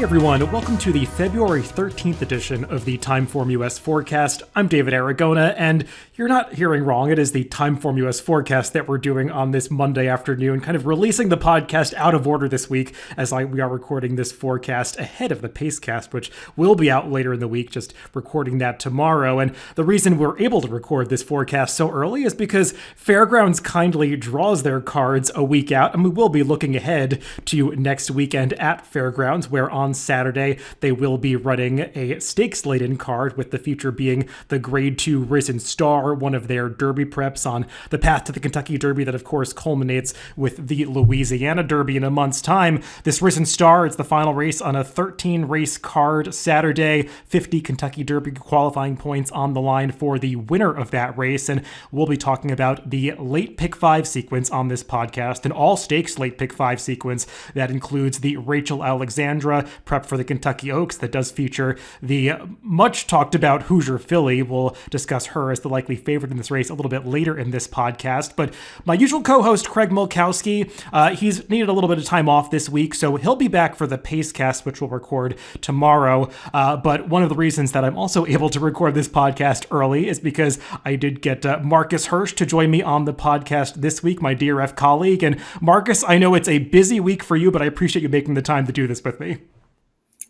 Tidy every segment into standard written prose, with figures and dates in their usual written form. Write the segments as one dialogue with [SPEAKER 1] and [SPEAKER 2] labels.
[SPEAKER 1] Hi everyone, welcome to the February 13th edition of the TimeformUS forecast. I'm David Aragona, and you're not hearing wrong. It is the TimeformUS forecast that we're doing on this Monday afternoon, kind of releasing the podcast out of order this week as we are recording this forecast ahead of the Pacecast, which will be out later in the week, just recording that tomorrow. And the reason we're able to record this forecast so early is because Fairgrounds kindly draws their cards a week out, and we will be looking ahead to next weekend at Fairgrounds, where on Saturday they will be running a stakes-laden card, with the feature being the Grade 2 Risen Star, one of their Derby preps on the path to the Kentucky Derby that, of course, culminates with the Louisiana Derby in a month's time. This Risen Star is the final race on a 13-race card Saturday, 50 Kentucky Derby qualifying points on the line for the winner of that race, and we'll be talking about the late pick 5 sequence on this podcast, an all-stakes late pick 5 sequence that includes the Rachel Alexandra prep for the Kentucky Oaks that does feature the much talked about Hoosier Philly. We'll discuss her as the likely favorite in this race a little bit later in this podcast. But my usual co-host, Craig Mulkowski, he's needed a little bit of time off this week, so he'll be back for the Pacecast, which we'll record tomorrow. But one of the reasons that I'm also able to record this podcast early is because I did get Marcus Hersh to join me on the podcast this week, my DRF colleague. And Marcus, I know it's a busy week for you, but I appreciate you making the time to do this with me.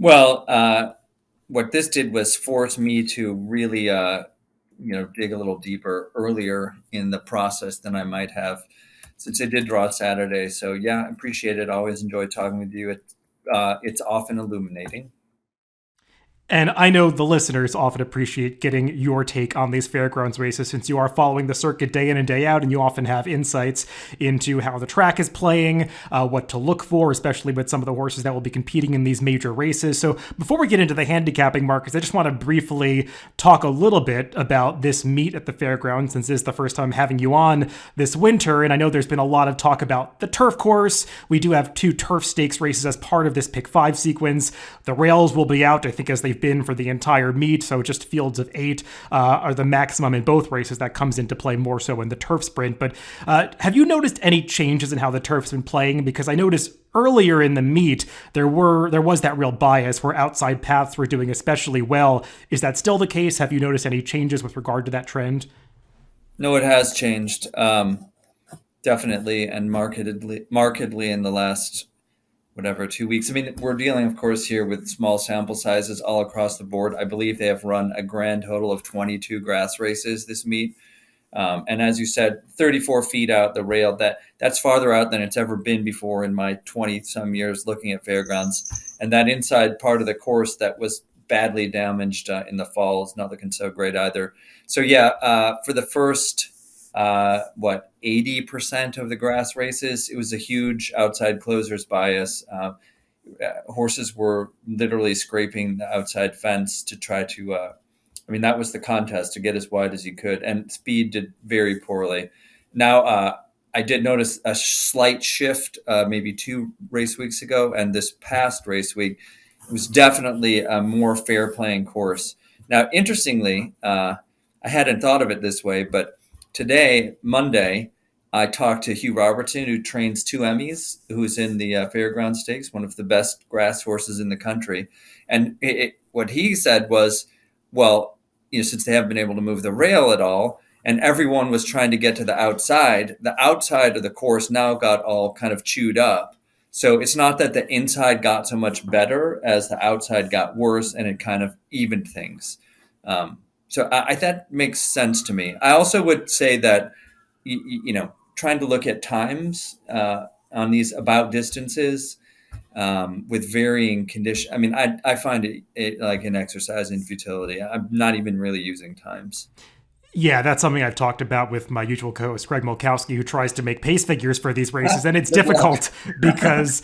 [SPEAKER 2] Well, what this did was force me to really, dig a little deeper earlier in the process than I might have, since it did draw Saturday. So yeah, I appreciate it. Always enjoy talking with you. It's often illuminating.
[SPEAKER 1] And I know the listeners often appreciate getting your take on these fairgrounds races, since you are following the circuit day in and day out, and you often have insights into how the track is playing, what to look for, especially with some of the horses that will be competing in these major races. So before we get into the handicapping, Marcus, I just want to briefly talk a little bit about this meet at the fairgrounds, since this is the first time having you on this winter. And I know there's been a lot of talk about the turf course. We do have 2 turf stakes races as part of this pick 5 sequence. The rails will be out, I think, as they've been for the entire meet, so just fields of 8 are the maximum in both races. That comes into play more so in the turf sprint. But have you noticed any changes in how the turf's been playing? Because I noticed earlier in the meet there was that real bias where outside paths were doing especially well. Is that still the case? Have you noticed any changes with regard to that trend?
[SPEAKER 2] No, it has changed, definitely, and markedly in the last 2 weeks. I mean, we're dealing, of course, here with small sample sizes all across the board. I believe they have run a grand total of 22 grass races this meet. And as you said, 34 feet out the rail, that's farther out than it's ever been before in my 20-some years looking at fairgrounds. And that inside part of the course that was badly damaged in the fall is not looking so great either. So yeah, for the first 80% of the grass races, it was a huge outside closers bias. Horses were literally scraping the outside fence to try to, that was the contest, to get as wide as you could, and speed did very poorly. Now, I did notice a slight shift maybe 2 race weeks ago, and this past race week, it was definitely a more fair playing course. Now, interestingly, I hadn't thought of it this way, but today, Monday, I talked to He Rasmussen, who trains 2 Emmys, who's in the Fairground Stakes, one of the best grass horses in the country. And what he said was, well, since they haven't been able to move the rail at all, and everyone was trying to get to the outside of the course now got all kind of chewed up. So it's not that the inside got so much better as the outside got worse, and it kind of evened things. So that makes sense to me. I also would say that, trying to look at times on these about distances with varying conditions. I mean, I find it like an exercise in futility. I'm not even really using times.
[SPEAKER 1] Yeah, that's something I've talked about with my usual co-host, Craig Mulkowski, who tries to make pace figures for these races. And it's difficult because,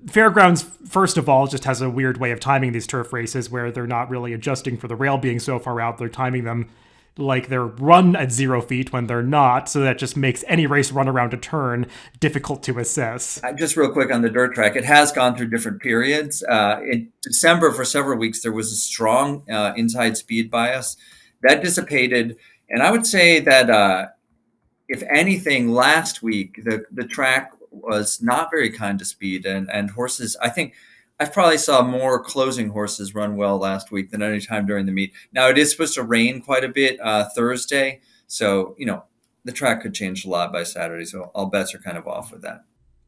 [SPEAKER 1] Fairgrounds, first of all, just has a weird way of timing these turf races where they're not really adjusting for the rail being so far out. They're timing them like they're run at 0 feet when they're not. So that just makes any race run around a turn difficult to assess.
[SPEAKER 2] Just real quick on the dirt track, it has gone through different periods. In December, for several weeks, there was a strong inside speed bias. That dissipated, and I would say that if anything, last week the track was not very kind to speed, and horses. I think I probably saw more closing horses run well last week than any time during the meet. Now it is supposed to rain quite a bit Thursday, so the track could change a lot by Saturday. So all bets are kind of off with that.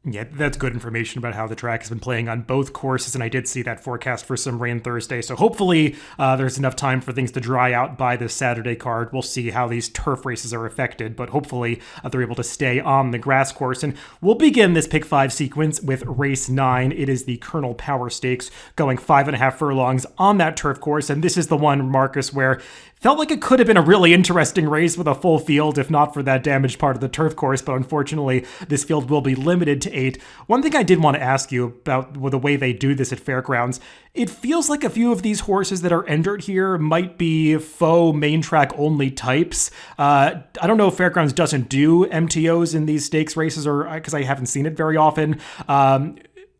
[SPEAKER 1] Yeah, that's good information about how the track has been playing on both courses, and I did see that forecast for some rain Thursday. So hopefully there's enough time for things to dry out by this Saturday card. We'll see how these turf races are affected, but hopefully they're able to stay on the grass course. And we'll begin this Pick 5 sequence with race 9. It is the Colonel Power Stakes, going 5.5 furlongs on that turf course, and this is the one, Marcus, where felt like it could have been a really interesting race with a full field, if not for that damaged part of the turf course, but unfortunately, this field will be limited to 8. One thing I did want to ask you about the way they do this at fairgrounds, it feels like a few of these horses that are entered here might be faux main track only types. I don't know if fairgrounds doesn't do MTOs in these stakes races, or because I haven't seen it very often.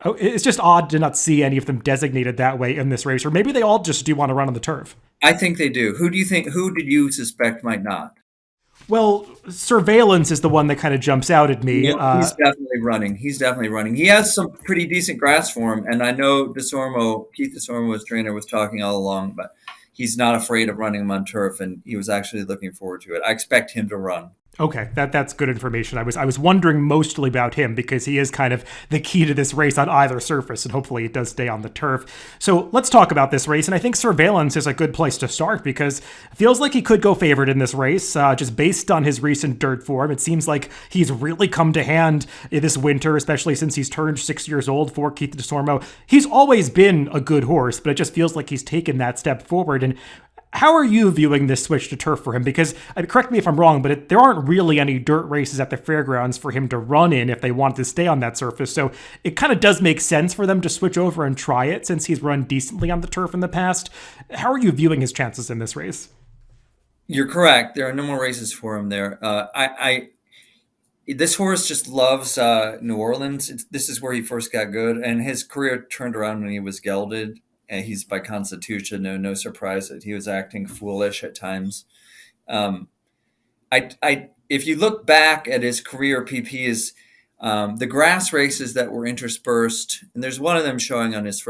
[SPEAKER 1] It's just odd to not see any of them designated that way in this race, or maybe they all just do want to run on the turf.
[SPEAKER 2] I think they do. Who did you suspect might not?
[SPEAKER 1] Well, Surveillance is the one that kind of jumps out at me.
[SPEAKER 2] Yeah, he's definitely running. He has some pretty decent grass form, and I know Keith DeSormo's trainer, was talking all along, but he's not afraid of running him on turf, and he was actually looking forward to it. I expect him to run.
[SPEAKER 1] Okay, that's good information. I was wondering mostly about him because he is kind of the key to this race on either surface, and hopefully it does stay on the turf. So let's talk about this race, and I think Surveillance is a good place to start because it feels like he could go favored in this race, just based on his recent dirt form. It seems like he's really come to hand this winter, especially since he's turned 6 years old for Keith DeSormo. He's always been a good horse, but it just feels like he's taken that step forward, and how are you viewing this switch to turf for him? Because, correct me if I'm wrong, but there aren't really any dirt races at the fairgrounds for him to run in if they want to stay on that surface. So it kind of does make sense for them to switch over and try it since he's run decently on the turf in the past. How are you viewing his chances in this race?
[SPEAKER 2] You're correct. There are no more races for him there. This horse just loves New Orleans. This is where he first got good, and his career turned around when he was gelded. And he's by constitution, no surprise that he was acting foolish at times. If you look back at his career PPs, the grass races that were interspersed, and there's one of them showing on his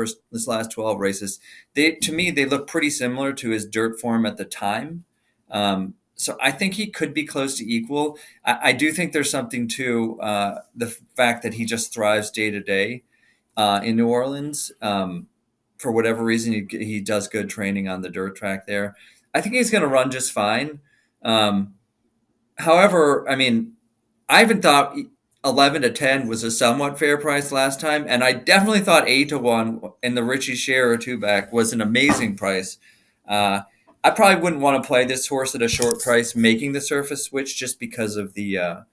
[SPEAKER 2] last 12 races. To me, they look pretty similar to his dirt form at the time. So I think he could be close to equal. I do think there's something to the fact that he just thrives day to day in New Orleans. For whatever reason, he does good training on the dirt track there. I think he's going to run just fine. However, I mean, I even thought 11-10 was a somewhat fair price last time, and I definitely thought 8-1 in the Richie Shearer 2-back was an amazing price. I probably wouldn't want to play this horse at a short price, making the surface switch just because of the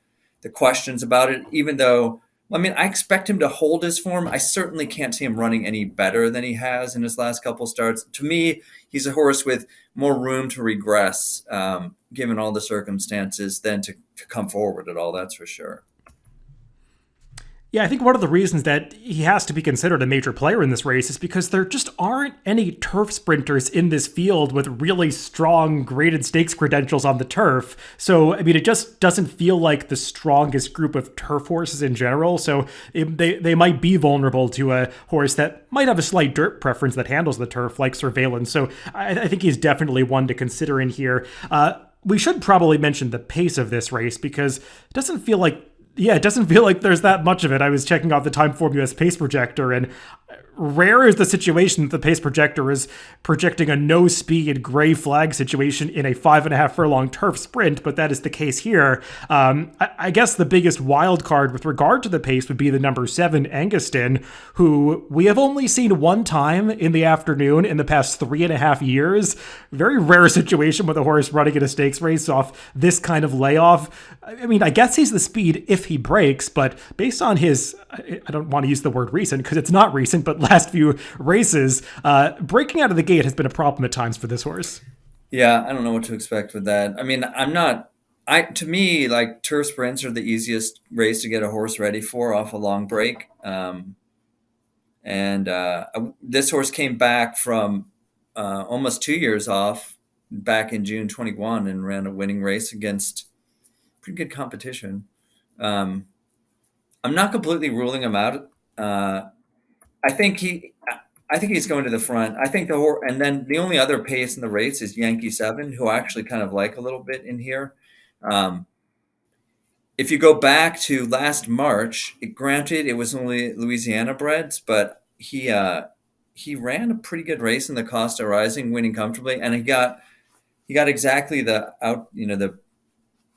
[SPEAKER 2] questions about it. Even though, I mean, I expect him to hold his form. I certainly can't see him running any better than he has in his last couple starts. To me, he's a horse with more room to regress, given all the circumstances, than to come forward at all, that's for sure.
[SPEAKER 1] Yeah, I think one of the reasons that he has to be considered a major player in this race is because there just aren't any turf sprinters in this field with really strong graded stakes credentials on the turf. So, I mean, it just doesn't feel like the strongest group of turf horses in general. So they might be vulnerable to a horse that might have a slight dirt preference that handles the turf, like Surveillance. So I think he's definitely one to consider in here. We should probably mention the pace of this race because it doesn't feel like there's that much of it. I was checking out the TimeformUS pace projector, and rare is the situation that the pace projector is projecting a no-speed gray flag situation in a 5.5 furlong turf sprint, but that is the case here. I guess the biggest wild card with regard to the pace would be the number 7, Anguston, who we have only seen one time in the afternoon in the past 3.5 years. Very rare situation with a horse running in a stakes race off this kind of layoff. I mean, I guess he's the speed if he breaks, but based on his, I don't want to use the word recent because it's not recent, but last few races, breaking out of the gate has been a problem at times for this horse.
[SPEAKER 2] Yeah, I don't know what to expect with that. I mean, to me, like, turf sprints are the easiest race to get a horse ready for off a long break. This horse came back from almost 2 years off back in June 21 and ran a winning race against pretty good competition. I'm not completely ruling him out. I think I think he's going to the front. I think and then the only other pace in the race is Yankee 7, who I actually kind of like a little bit in here. If you go back to last March, granted it was only Louisiana breds, but he ran a pretty good race in the Costa Rising, winning comfortably, and he got exactly the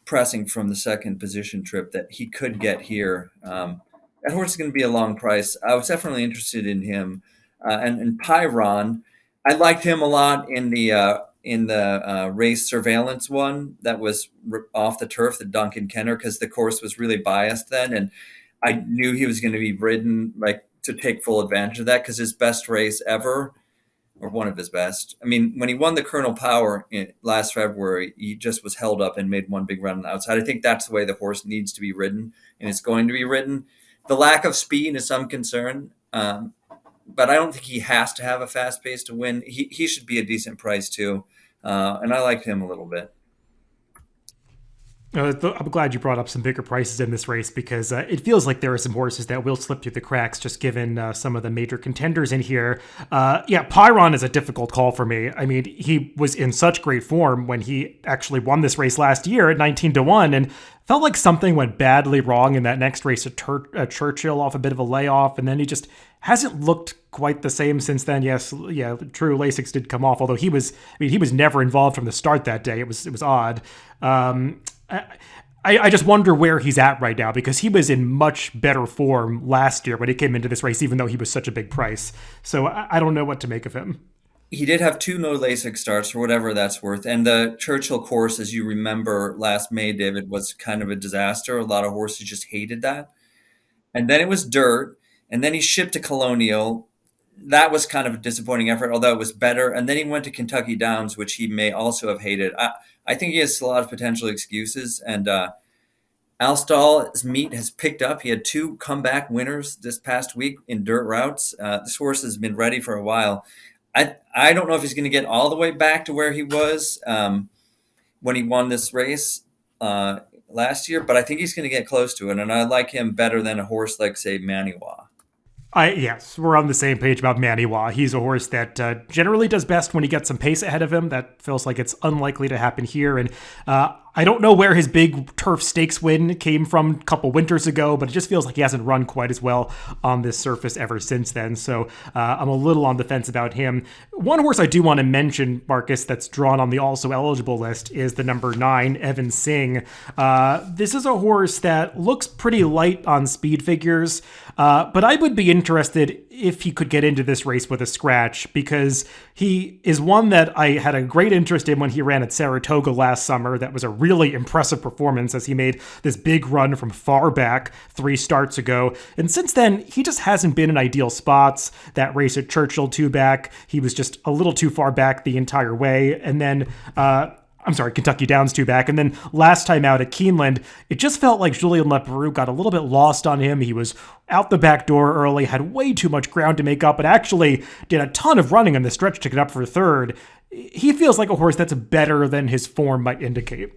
[SPEAKER 2] pressing from the second position trip that he could get here. That horse is going to be a long price. I was definitely interested in him, and Pyron. I liked him a lot in the race surveillance one that was off the turf, the Duncan Kenner, because the course was really biased then, and I knew he was going to be ridden like to take full advantage of that because his best race ever, or one of his best. I mean, when he won the Colonel Power last February, he just was held up and made one big run on the outside. I think that's the way the horse needs to be ridden, and it's going to be ridden. The lack of speed is some concern, but I don't think he has to have a fast pace to win. He should be a decent price too, and I like him a little bit.
[SPEAKER 1] I'm glad you brought up some bigger prices in this race because it feels like there are some horses that will slip through the cracks just given some of the major contenders in here. Pyron is a difficult call for me. I mean, he was in such great form when he actually won this race last year at 19-1 and felt like something went badly wrong in that next race at Churchill off a bit of a layoff, and then he just hasn't looked quite the same since then. Yes, yeah, true, Lasix did come off, although he was never involved from the start that day. It was odd. I just wonder where he's at right now because he was in much better form last year when he came into this race, even though he was such a big price. So I don't know what to make of him.
[SPEAKER 2] He did have 2 no LASIK starts for whatever that's worth. And the Churchill course, as you remember last May, David, was kind of a disaster. A lot of horses just hated that. And then it was dirt. And then he shipped to Colonial. That was kind of a disappointing effort, although it was better. And then he went to Kentucky Downs, which he may also have hated. I think he has a lot of potential excuses. And Alstall's meat has picked up. He had 2 comeback winners this past week in dirt routes. This horse has been ready for a while. I don't know if he's going to get all the way back to where he was when he won this race last year, but I think he's going to get close to it. And I like him better than a horse like, say, Maniwa.
[SPEAKER 1] Yes, we're on the same page about Maniwa. He's a horse that generally does best when he gets some pace ahead of him. That feels like it's unlikely to happen here. And I don't know where his big turf stakes win came from a couple winters ago, but it just feels like he hasn't run quite as well on this surface ever since then. So I'm a little on the fence about him. One horse I do want to mention, Marcus, that's drawn on the also eligible list is the number 9, Evan Singh. This is a horse that looks pretty light on speed figures, but I would be interested if he could get into this race with a scratch because he is one that I had a great interest in when he ran at Saratoga last summer. That was a really impressive performance as he made this big run from far back 3 starts ago. And since then, he just hasn't been in ideal spots. That race at Churchill 2 back, he was just a little too far back the entire way. And then, Kentucky Downs 2 back. And then last time out at Keeneland, it just felt like Julien Leparoux got a little bit lost on him. He was out the back door early, had way too much ground to make up, but actually did a ton of running on the stretch to get up for 3rd. He feels like a horse that's better than his form might indicate.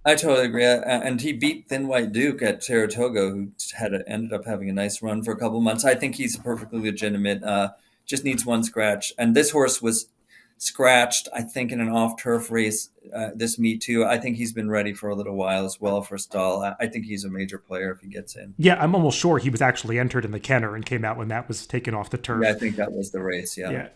[SPEAKER 2] I totally agree. And he beat Thin White Duke at Saratoga, who ended up having a nice run for a couple months. I think he's perfectly legitimate. Just needs one scratch. And this horse was scratched, I think, in an off-turf race this meet too. I think he's been ready for a little while as well for stall. I think he's a major player if he gets in.
[SPEAKER 1] Yeah, I'm almost sure he was actually entered in the Kenner and came out when that was taken off the turf.
[SPEAKER 2] Yeah, I think that was the race, yeah.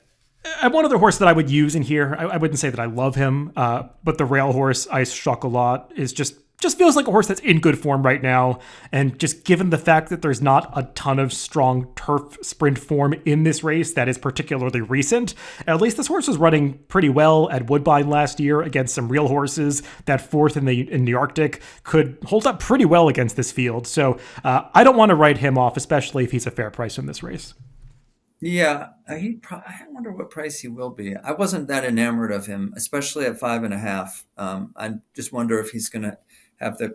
[SPEAKER 1] One other horse that I would use in here, I wouldn't say that I love him, but the rail horse, Ice Chocolat, is just feels like a horse that's in good form right now. And just given the fact that there's not a ton of strong turf sprint form in this race that is particularly recent, at least this horse was running pretty well at Woodbine last year against some real horses. That 4th in the Arctic could hold up pretty well against this field. So I don't want to write him off, especially if he's a fair price in this race.
[SPEAKER 2] Yeah, I wonder what price he will be. I wasn't that enamored of him, especially at 5.5. I just wonder if he's going to have the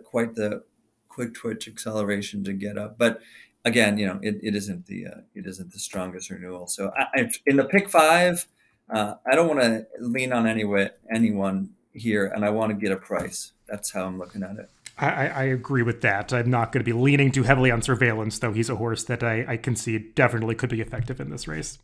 [SPEAKER 2] quick twitch acceleration to get up. But again, it isn't the strongest renewal. So in the pick 5, I don't want to lean on anyone here, and I want to get a price. That's how I'm looking at it.
[SPEAKER 1] I agree with that. I'm not going to be leaning too heavily on Surveillance, though he's a horse that I can see definitely could be effective in this race.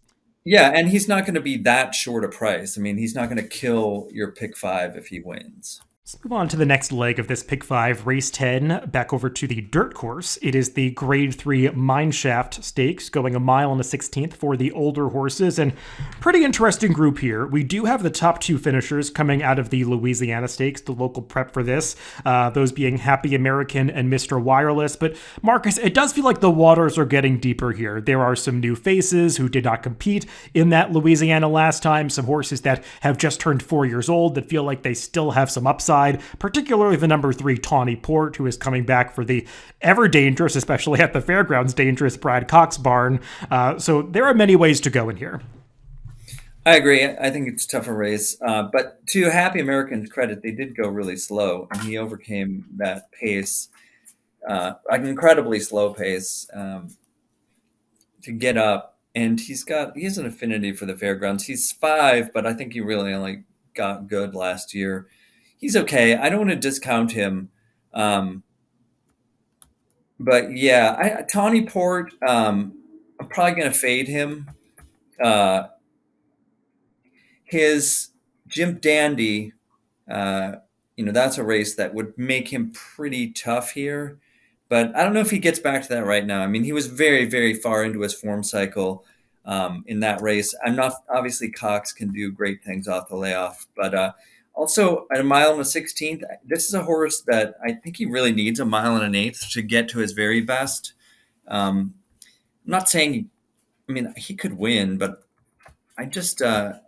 [SPEAKER 2] Yeah, and he's not going to be that short a price. I mean, he's not going to kill your pick five if he wins.
[SPEAKER 1] Let's move on to the next leg of this Pick 5, Race 10, back over to the dirt course. It is the Grade 3 Mineshaft Stakes, going a mile and a 16th for the older horses, and pretty interesting group here. We do have the top two finishers coming out of the Louisiana Stakes, the local prep for this, those being Happy American and Mr. Wireless, but Marcus, it does feel like the waters are getting deeper here. There are some new faces who did not compete in that Louisiana last time, some horses that have just turned 4 years old that feel like they still have some upside, particularly the number 3 Tawny Port, who is coming back for the ever dangerous, especially at the fairgrounds, dangerous Brad Cox barn. So there are many ways to go in here.
[SPEAKER 2] I agree. I think it's a tougher race. But to Happy American's credit, they did go really slow, and he overcame that pace, an incredibly slow pace, to get up. And he has an affinity for the fairgrounds. He's 5, but I think he really only got good last year. He's okay. I don't want to discount him. But yeah, Tawny Port, I'm probably going to fade him. His Jim Dandy, that's a race that would make him pretty tough here. But I don't know if he gets back to that right now. I mean, he was very, very far into his form cycle in that race. I'm not, obviously Cox can do great things off the layoff, but also at a mile and a 16th, this is a horse that I think he really needs a mile and an eighth to get to his very best. I'm not saying, he could win, but I just, I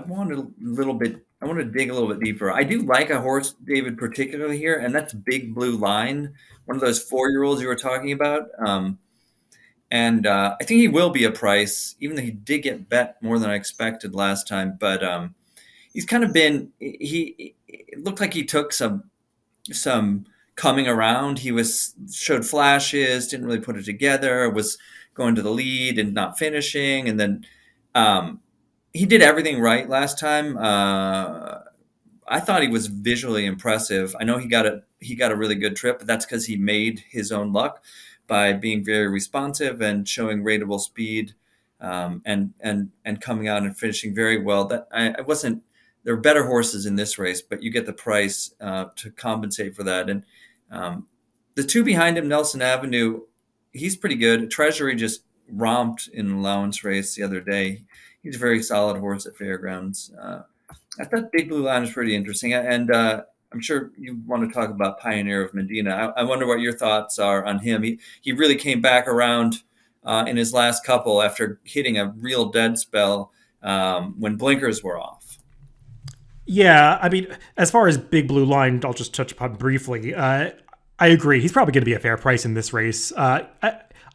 [SPEAKER 2] want to dig a little bit deeper. I do like a horse, David, particularly here, and that's Big Blue Line, one of those 4-year-olds you were talking about. And I think he will be a price, even though he did get bet more than I expected last time. But he's kind of been, it looked like he took some coming around. He showed flashes, didn't really put it together, was going to the lead and not finishing. And then he did everything right last time. I thought he was visually impressive. I know he got a really good trip, but that's because he made his own luck by being very responsive and showing rateable speed, and coming out and finishing very well. That I wasn't. There were better horses in this race, but you get the price to compensate for that. And the 2 behind him, Nelson Avenue, he's pretty good. Treasury just romped in an allowance race the other day. He's a very solid horse at fairgrounds. I thought Big Blue Line was pretty interesting. And I'm sure you want to talk about Pioneer of Medina. I wonder what your thoughts are on him. He really came back around in his last couple after hitting a real dead spell when blinkers were off.
[SPEAKER 1] Yeah, I mean, as far as Big Blue Line, I'll just touch upon briefly. I agree. He's probably going to be a fair price in this race.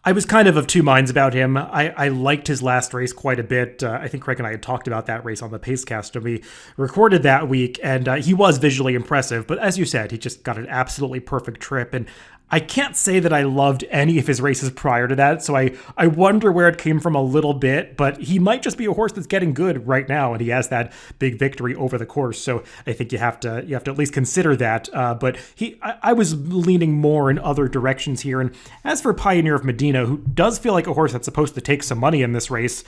[SPEAKER 1] I was kind of 2 minds about him. I liked his last race quite a bit. I think Craig and I had talked about that race on the Pacecast, and we recorded that week, and he was visually impressive. But as you said, he just got an absolutely perfect trip, and I can't say that I loved any of his races prior to that, so I wonder where it came from a little bit, but he might just be a horse that's getting good right now, and he has that big victory over the course, so I think you have to at least consider that. But I was leaning more in other directions here, and as for Pioneer of Medina, who does feel like a horse that's supposed to take some money in this race,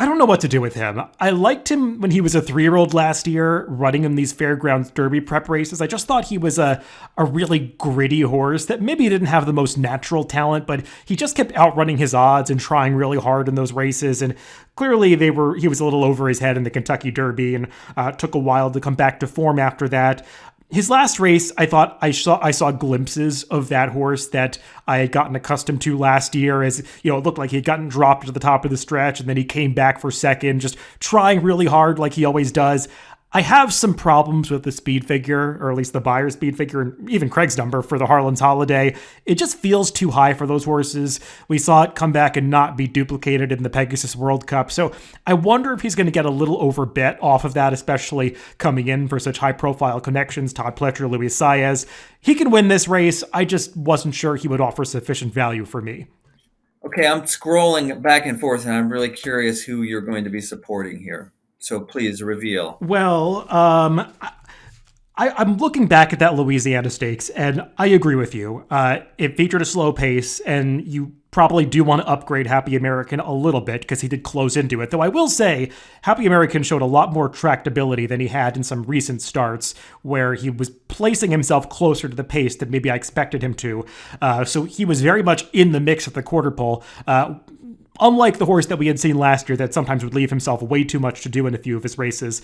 [SPEAKER 1] I don't know what to do with him. I liked him when he was a 3-year-old last year, running in these Fairgrounds Derby prep races. I just thought he was a really gritty horse that maybe didn't have the most natural talent, but he just kept outrunning his odds and trying really hard in those races. And clearly he was a little over his head in the Kentucky Derby, and took a while to come back to form after that. His last race, I thought I saw glimpses of that horse that I had gotten accustomed to last year, as it looked like he had gotten dropped to the top of the stretch and then he came back for second, just trying really hard like he always does. I have some problems with the speed figure, or at least the Beyer speed figure, and even Craig's number for the Harlan's Holiday. It just feels too high for those horses. We saw it come back and not be duplicated in the Pegasus World Cup. So I wonder if he's going to get a little overbet off of that, especially coming in for such high-profile connections, Todd Pletcher, Luis Saez. He can win this race. I just wasn't sure he would offer sufficient value for me.
[SPEAKER 2] Okay, I'm scrolling back and forth, and I'm really curious who you're going to be supporting here. So please reveal.
[SPEAKER 1] Well, I'm looking back at that Louisiana Stakes, and I agree with you. It featured a slow pace, and you probably do want to upgrade Happy American a little bit because he did close into it. Though I will say, Happy American showed a lot more tractability than he had in some recent starts where he was placing himself closer to the pace than maybe I expected him to. So he was very much in the mix at the quarter pole. Unlike the horse that we had seen last year that sometimes would leave himself way too much to do in a few of his races.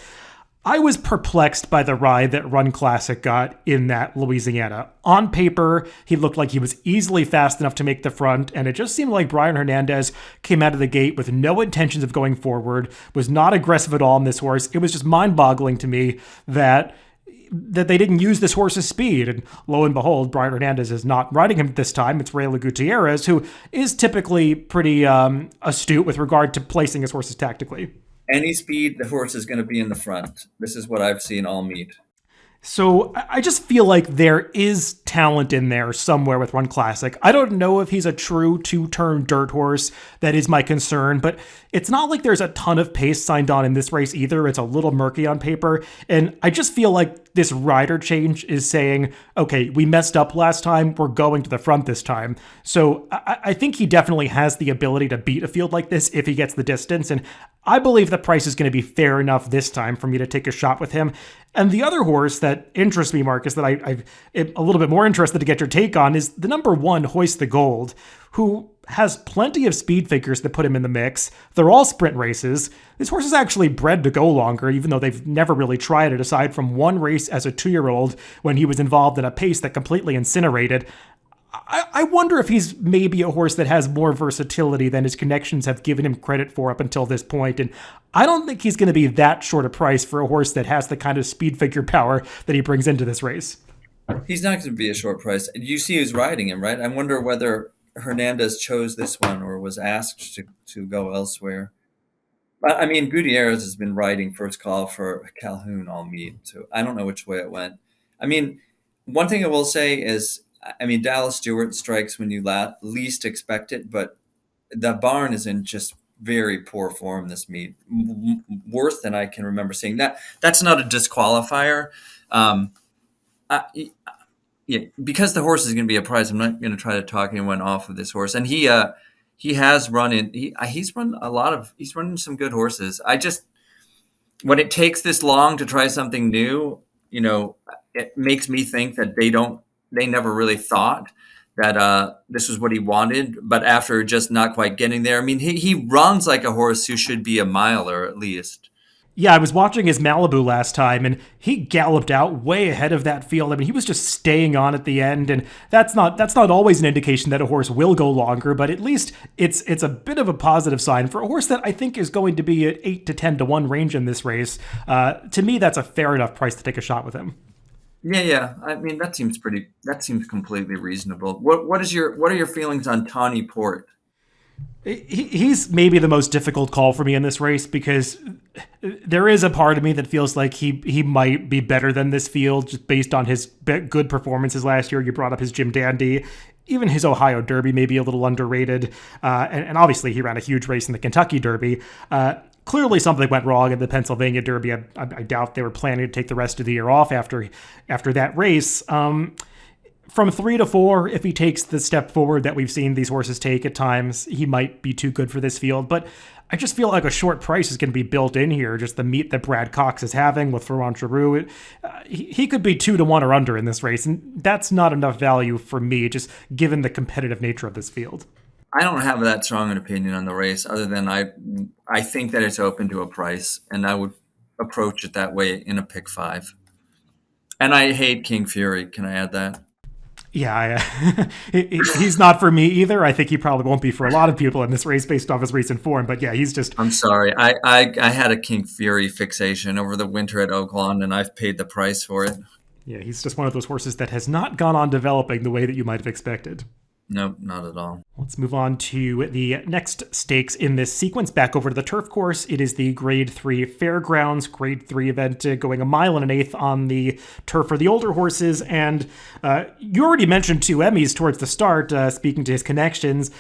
[SPEAKER 1] I was perplexed by the ride that Run Classic got in that Louisiana. On paper, he looked like he was easily fast enough to make the front, and it just seemed like Brian Hernandez came out of the gate with no intentions of going forward, was not aggressive at all in this horse. It was just mind-boggling to me that they didn't use this horse's speed. And lo and behold, Brian Hernandez is not riding him this time. It's Rayla Gutierrez, who is typically pretty astute with regard to placing his horses tactically.
[SPEAKER 2] Any speed, the horse is going to be in the front. This is what I've seen all meet.
[SPEAKER 1] So I just feel like there is talent in there somewhere with Run Classic. I don't know if he's a true two-turn dirt horse. That is my concern, but it's not like there's a ton of pace signed on in this race either. It's a little murky on paper, and I just feel like this rider change is saying, okay, we messed up last time, we're going to the front this time. So I think he definitely has the ability to beat a field like this if he gets the distance, and I believe the price is going to be fair enough this time for me to take a shot with him. And the other horse that interests me, Marcus, that I'm a little bit more interested to get your take on is the number 1, Hoist the Gold, who has plenty of speed figures that put him in the mix. They're all sprint races. This horse is actually bred to go longer, even though they've never really tried it, aside from one race as a 2-year-old when he was involved in a pace that completely incinerated. I wonder if he's maybe a horse that has more versatility than his connections have given him credit for up until this point. And I don't think he's going to be that short a price for a horse that has the kind of speed figure power that he brings into this race.
[SPEAKER 2] He's not going to be a short price. You see who's riding him, right? I wonder whether Hernandez chose this one or was asked to go elsewhere. I mean, Gutierrez has been riding First Call for Calhoun all meet, so I don't know which way it went. I mean, one thing I will say is, Dallas Stewart strikes when you least expect it, but the barn is in just very poor form this meet, worse than I can remember seeing. That's not a disqualifier. Because the horse is going to be a prize, I'm not going to try to talk anyone off of this horse. And he has run in. He's running some good horses. When it takes this long to try something new, it makes me think that they never really thought that this was what he wanted, but after just not quite getting there, he runs like a horse who should be a miler at least.
[SPEAKER 1] Yeah, I was watching his Malibu last time, and he galloped out way ahead of that field. He was just staying on at the end, and that's not always an indication that a horse will go longer, but at least it's a bit of a positive sign for a horse that I think is going to be at 8 to 10 to 1 range in this race. To me, that's a fair enough price to take a shot with him.
[SPEAKER 2] Yeah. That seems completely reasonable. What are your feelings on Tawny Port?
[SPEAKER 1] He's maybe the most difficult call for me in this race because there is a part of me that feels like he might be better than this field just based on his good performances last year. You brought up his Jim Dandy. Even his Ohio Derby may be a little underrated. And obviously he ran a huge race in the Kentucky Derby. Clearly something went wrong in the Pennsylvania Derby. I doubt they were planning to take the rest of the year off after that race. From 3 to 4, if he takes the step forward that we've seen these horses take at times, he might be too good for this field. But I just feel like a short price is going to be built in here. Just the meet that Brad Cox is having with Ferrand Giroux. He could be 2 to 1 or under in this race, and that's not enough value for me, just given the competitive nature of this field.
[SPEAKER 2] I don't have that strong an opinion on the race, other than I think that it's open to a price, and I would approach it that way in a pick 5. And I hate King Fury. Can I add that?
[SPEAKER 1] Yeah, he's not for me either. I think he probably won't be for a lot of people in this race based off his recent form. But yeah, he's just...
[SPEAKER 2] I'm sorry. I had a King Fury fixation over the winter at Oaklawn, and I've paid the price for it.
[SPEAKER 1] Yeah, he's just one of those horses that has not gone on developing the way that you might have expected.
[SPEAKER 2] Nope, not at all.
[SPEAKER 1] Let's move on to the next stakes in this sequence. Back over to the turf course. It is the Grade 3 Fairgrounds Grade 3 event going 1 1/8 on the turf for the older horses. And you already mentioned 2 Emmys towards the start, speaking to his connections.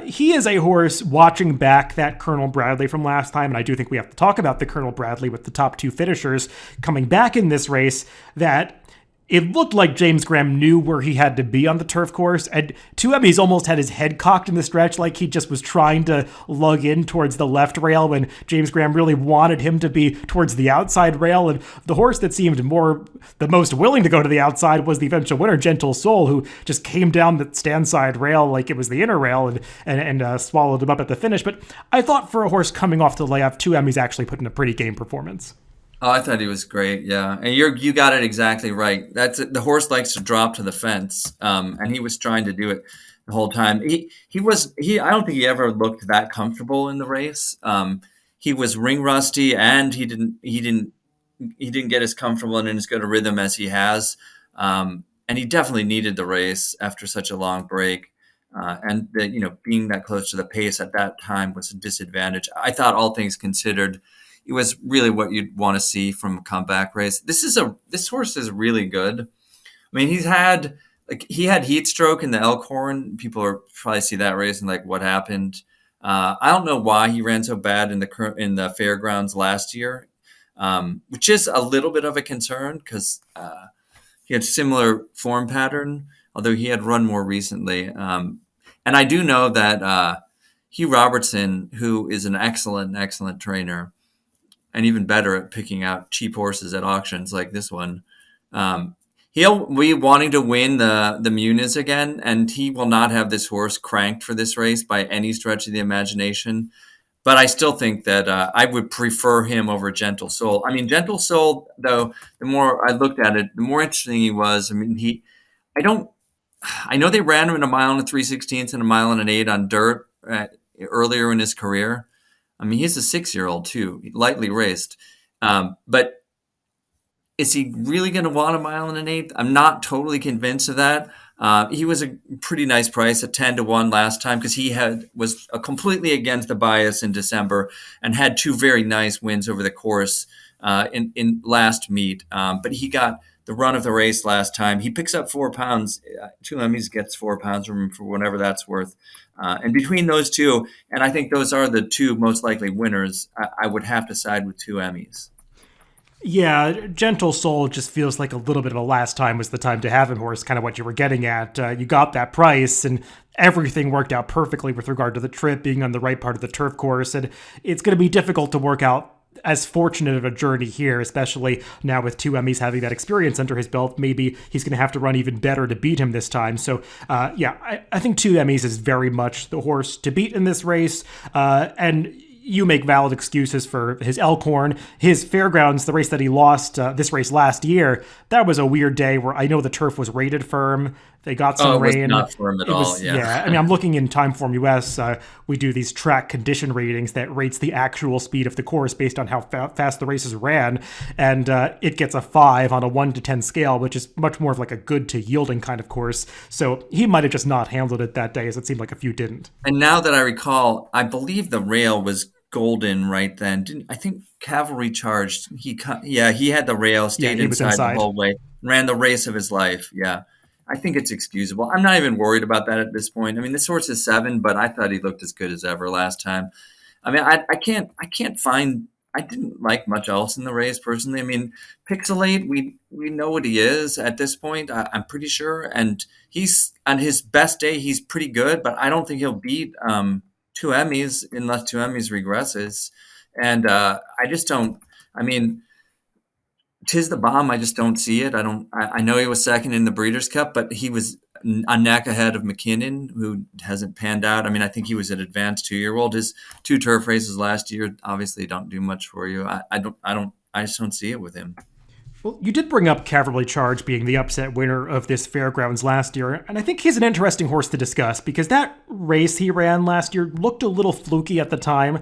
[SPEAKER 1] He is a horse watching back that Colonel Bradley from last time, and I do think we have to talk about the Colonel Bradley with the top 2 finishers coming back in this race that It looked like James Graham knew where he had to be on the turf course, and 2Emmys almost had his head cocked in the stretch, like he just was trying to lug in towards the left rail when James Graham really wanted him to be towards the outside rail. And the horse that seemed the most willing to go to the outside was the eventual winner, Gentle Soul, who just came down the stand side rail like it was the inner rail and swallowed him up at the finish. But I thought for a horse coming off the layoff, 2Emmys actually put in a pretty game performance.
[SPEAKER 2] Oh, I thought he was great. Yeah, and you got it exactly right. That's it. The horse likes to drop to the fence, and he was trying to do it the whole time. I don't think he ever looked that comfortable in the race. He was ring rusty, and he didn't get as comfortable and in as good a rhythm as he has. And he definitely needed the race after such a long break. And being that close to the pace at that time was a disadvantage. I thought, all things considered, it was really what you'd want to see from a comeback race. This horse is really good. I mean, he had heat stroke in the Elkhorn. People are probably see that race and like, what happened? I don't know why he ran so bad in the fairgrounds last year, which is a little bit of a concern because he had similar form pattern, although he had run more recently. And I do know that He Rasmussen, who is an excellent trainer, and even better at picking out cheap horses at auctions like this one. He'll be wanting to win the Muniz again, and he will not have this horse cranked for this race by any stretch of the imagination. But I still think that I would prefer him over Gentle Soul. I mean, Gentle Soul, though, the more I looked at it, the more interesting he was. I mean, I know they ran him in a mile and a 3/16 and a mile and an 8 on dirt earlier in his career. I mean, he's a 6-year-old too, lightly raced. But is he really going to want a mile and an 8? I'm not totally convinced of that. He was a pretty nice price at 10-1 last time because he was completely against the bias in December and had 2 very nice wins over the course in last meet. But he got the run of the race last time. He picks up 4 pounds. 2Emmys gets 4 pounds from him for whatever that's worth. And between those two, and I think those are the 2 most likely winners, I would have to side with 2Emmys.
[SPEAKER 1] Yeah, Gentle Soul just feels like a little bit of a last time was the time to have him horse, kind of what you were getting at. You got that price, and everything worked out perfectly with regard to the trip, being on the right part of the turf course, and it's going to be difficult to work out as fortunate of a journey here, especially now with 2Emmys having that experience under his belt. Maybe he's going to have to run even better to beat him this time. So, I think 2Emmys is very much the horse to beat in this race, and you make valid excuses for his Elkhorn. His Fairgrounds, the race that he lost, this race last year, that was a weird day where I know the turf was rated firm. They got some rain.
[SPEAKER 2] It was not firm at all, yeah.
[SPEAKER 1] I mean, I'm looking in TimeformUS. We do these track condition ratings that rates the actual speed of the course based on how fast the races ran. And it gets a 5 on a 1 to 10 scale, which is much more of like a good to yielding kind of course. So he might have just not handled it that day, as it seemed like a few didn't.
[SPEAKER 2] And now that I recall, I believe the rail was golden right then. I think Cavalry charged. He had the rail, stayed inside the whole way, ran the race of his life. Yeah. I think it's excusable. I'm not even worried about that at this point. I mean, this horse is 7, but I thought he looked as good as ever last time. I mean, I can't find. I didn't like much else in the race personally. I mean, Pixelate, we know what he is at this point. I'm pretty sure, and he's on his best day. He's pretty good, but I don't think he'll beat 2Emmys unless 2Emmys regresses. And I just don't. I mean, Tis the Bomb, I just don't see it. I know he was second in the Breeders' Cup, but he was a neck ahead of McKinnon, who hasn't panned out. I mean, I think he was an advanced 2-year-old. His 2 turf races last year obviously don't do much for you. I just don't see it with him.
[SPEAKER 1] Well, you did bring up Cavalry Charge being the upset winner of this Fairgrounds last year, and I think he's an interesting horse to discuss because that race he ran last year looked a little fluky at the time.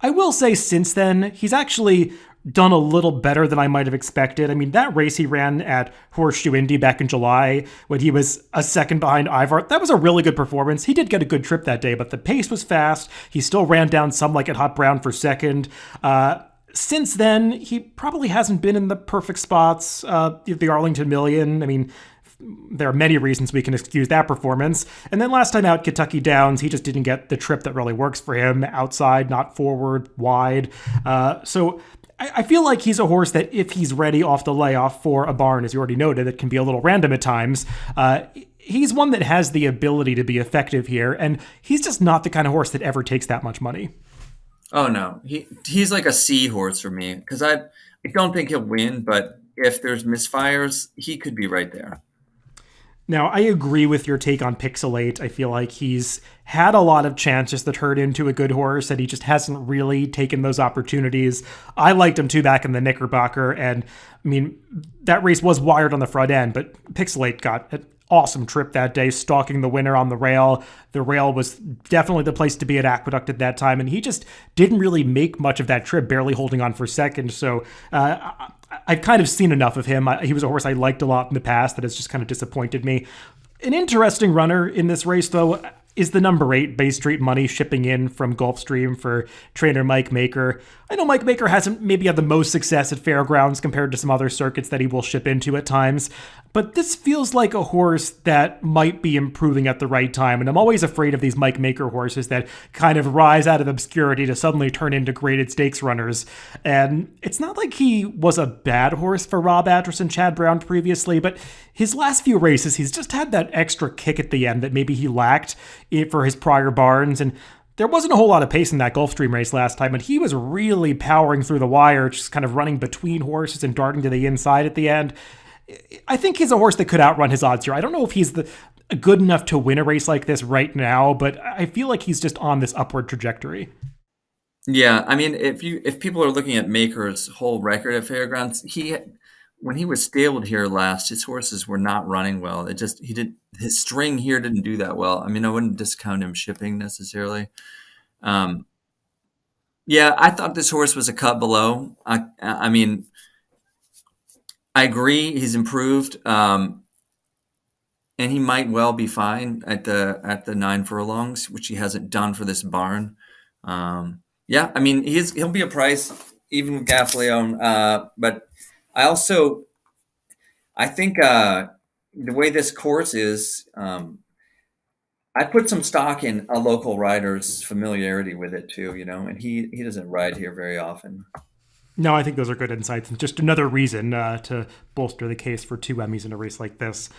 [SPEAKER 1] I will say since then, he's actually done a little better than I might have expected. I mean, that race he ran at Horseshoe Indy back in July when he was a second behind Ivar, that was a really good performance. He did get a good trip that day, but the pace was fast. He still ran down some like at Hot Brown for second. Since then, he probably hasn't been in the perfect spots. The Arlington Million, I mean, there are many reasons we can excuse that performance. And then last time out, Kentucky Downs, he just didn't get the trip that really works for him. Outside, not forward, wide. So I feel like he's a horse that if he's ready off the layoff for a barn, as you already noted, that can be a little random at times. He's one that has the ability to be effective here, and he's just not the kind of horse that ever takes that much money.
[SPEAKER 2] Oh no, he's like a seahorse for me because I don't think he'll win, but if there's misfires, he could be right there.
[SPEAKER 1] Now, I agree with your take on Pixelate. I feel like he's had a lot of chances to turn into a good horse, and he just hasn't really taken those opportunities. I liked him too back in the Knickerbocker, and I mean, that race was wired on the front end, but Pixelate got an awesome trip that day, stalking the winner on the rail. The rail was definitely the place to be at Aqueduct at that time, and he just didn't really make much of that trip, barely holding on for second. So I've kind of seen enough of him. He was a horse I liked a lot in the past that has just kind of disappointed me. An interesting runner in this race, though, is the number 8 Bay Street Money shipping in from Gulfstream for trainer Mike Maker. I know Mike Maker hasn't maybe had the most success at fairgrounds compared to some other circuits that he will ship into at times, but this feels like a horse that might be improving at the right time, and I'm always afraid of these Mike Maker horses that kind of rise out of obscurity to suddenly turn into graded stakes runners. And it's not like he was a bad horse for Rob Atterson, Chad Brown previously, but his last few races, he's just had that extra kick at the end that maybe he lacked for his prior barns, and there wasn't a whole lot of pace in that Gulfstream race last time, but he was really powering through the wire, just kind of running between horses and darting to the inside at the end. I think he's a horse that could outrun his odds here. I don't know if he's good enough to win a race like this right now, but I feel like he's just on this upward trajectory.
[SPEAKER 2] Yeah, I mean, if people are looking at Maker's whole record at fairgrounds, when he was stabled here last, his horses were not running well. His string here didn't do that well. I mean, I wouldn't discount him shipping necessarily. Yeah, I thought this horse was a cut below. I mean, I agree he's improved, and he might well be fine at the 9 furlongs, which he hasn't done for this barn. Yeah, I mean he'll be a price even with Gaffleone, but I think the way this course is, I put some stock in a local rider's familiarity with it too, and he doesn't ride here very often.
[SPEAKER 1] No, I think those are good insights, and just another reason to bolster the case for 2 Emmys in a race like this.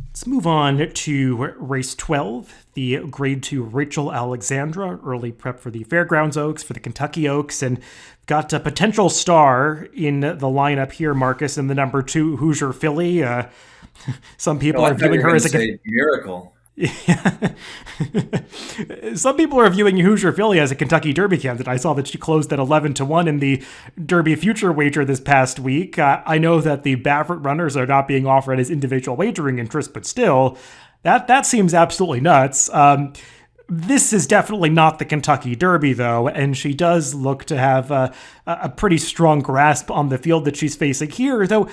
[SPEAKER 1] Let's move on to race 12, the grade 2 Rachel Alexandra, early prep for the Fairgrounds Oaks, for the Kentucky Oaks, and got a potential star in the lineup here, Marcus, in the number 2 Hoosier Philly. Some people are viewing her as a
[SPEAKER 2] miracle.
[SPEAKER 1] Yeah. Some people are viewing Hoosier Philly as a Kentucky Derby candidate. I saw that she closed at 11-1 in the Derby future wager this past week. I know that the Baffert runners are not being offered as individual wagering interest, but still, that seems absolutely nuts. This is definitely not the Kentucky Derby, though, and she does look to have a pretty strong grasp on the field that she's facing here, though.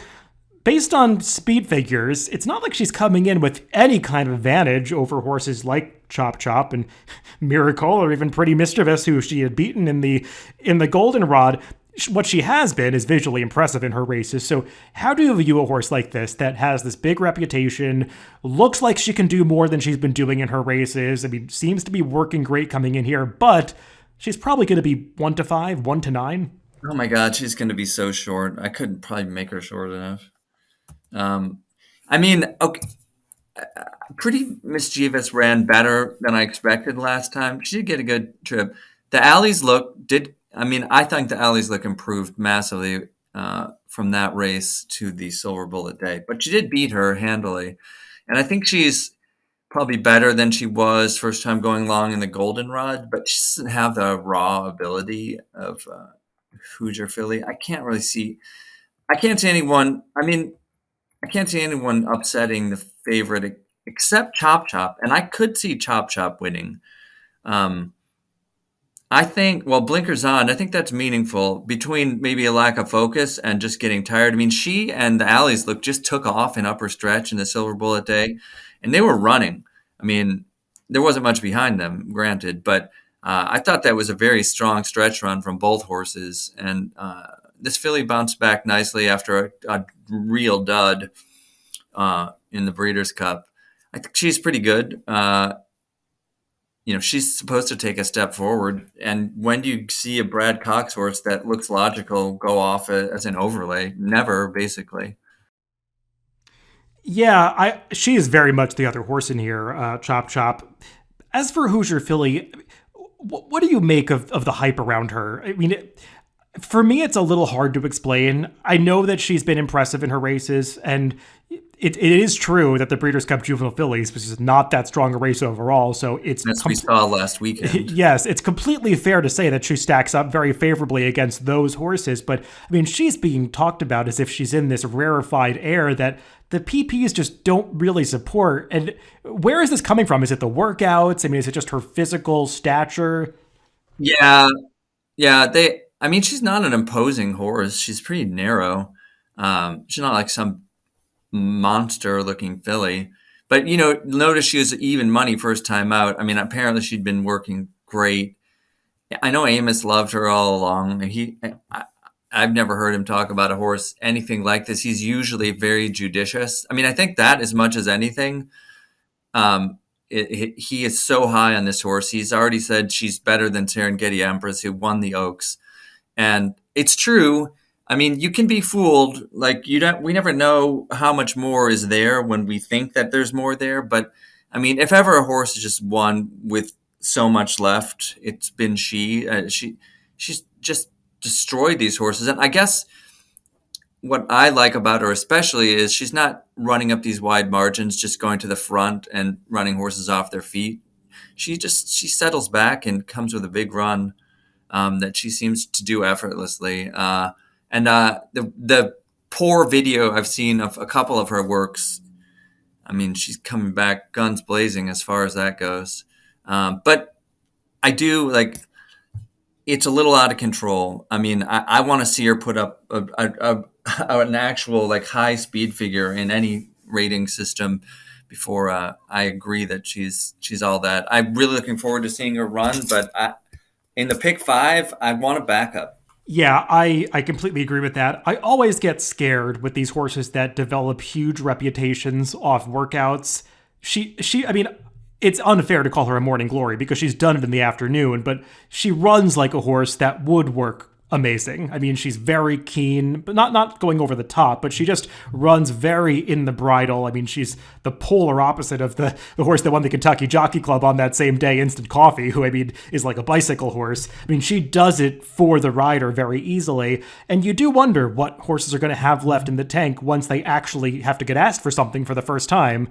[SPEAKER 1] Based on speed figures, it's not like she's coming in with any kind of advantage over horses like Chop Chop and Miracle, or even Pretty Mischievous, who she had beaten in the Goldenrod. What she has been is visually impressive in her races. So how do you view a horse like this that has this big reputation, looks like she can do more than she's been doing in her races? I mean, seems to be working great coming in here, but she's probably going to be 1-5, 1-9.
[SPEAKER 2] Oh my God, she's going to be so short. I couldn't probably make her short enough. I mean, okay, Pretty Mischievous ran better than I expected last time. She did get a good trip. The Alleys I think the Alleys look improved massively from that race to the Silver Bullet Day, but she did beat her handily. And I think she's probably better than she was first time going long in the Goldenrod, but she doesn't have the raw ability of Hoosier Philly. I can't see anyone. I can't see anyone upsetting the favorite except Chop Chop, and I could see Chop Chop winning. I think, blinkers on, I think that's meaningful between maybe a lack of focus and just getting tired. I mean, she and the Alleys just took off in upper stretch in the Silver Bullet Day, and they were running. I mean, there wasn't much behind them, granted, but I thought that was a very strong stretch run from both horses, and this filly bounced back nicely after a real dud in the Breeders' Cup. I think she's pretty good. she's supposed to take a step forward. And when do you see a Brad Cox horse that looks logical go off as an overlay? Never, basically.
[SPEAKER 1] Yeah, she is very much the other horse in here, Chop Chop. As for Hoosier Philly, what do you make of the hype around her? I mean, for me, it's a little hard to explain. I know that she's been impressive in her races, and it is true that the Breeders' Cup Juvenile Fillies was just not that strong a race overall. So it's
[SPEAKER 2] As we saw last weekend.
[SPEAKER 1] Yes, it's completely fair to say that she stacks up very favorably against those horses. But I mean, she's being talked about as if she's in this rarefied air that the PPs just don't really support. And where is this coming from? Is it the workouts? I mean, is it just her physical stature?
[SPEAKER 2] Yeah, yeah. She's not an imposing horse. She's pretty narrow. She's not like some monster looking filly. But, notice she was even money first time out. I mean, apparently she'd been working great. I know Amos loved her all along. I've never heard him talk about a horse anything like this. He's usually very judicious. I mean, I think that as much as anything, he is so high on this horse. He's already said she's better than Serengeti Empress, who won the Oaks. And it's true. I mean, you can be fooled. Like we never know how much more is there when we think that there's more there. But I mean, if ever a horse is just won with so much left, it's been she. She's just destroyed these horses. And I guess what I like about her especially is she's not running up these wide margins, just going to the front and running horses off their feet. She settles back and comes with a big run that she seems to do effortlessly. The poor video I've seen of a couple of her works, I mean, she's coming back guns blazing as far as that goes. But I do like, it's a little out of control. I mean, I want to see her put up an actual like high speed figure in any rating system before I agree that she's all that. I'm really looking forward to seeing her run, but in the pick 5, I want a backup.
[SPEAKER 1] Yeah, I completely agree with that. I always get scared with these horses that develop huge reputations off workouts. I mean, it's unfair to call her a morning glory because she's done it in the afternoon, but she runs like a horse that would work amazing. I mean, she's very keen, but not going over the top, but she just runs very in the bridle. I mean, she's the polar opposite of the horse that won the Kentucky Jockey Club on that same day, Instant Coffee, who, I mean, is like a bicycle horse. I mean, she does it for the rider very easily, and you do wonder what horses are going to have left in the tank once they actually have to get asked for something for the first time.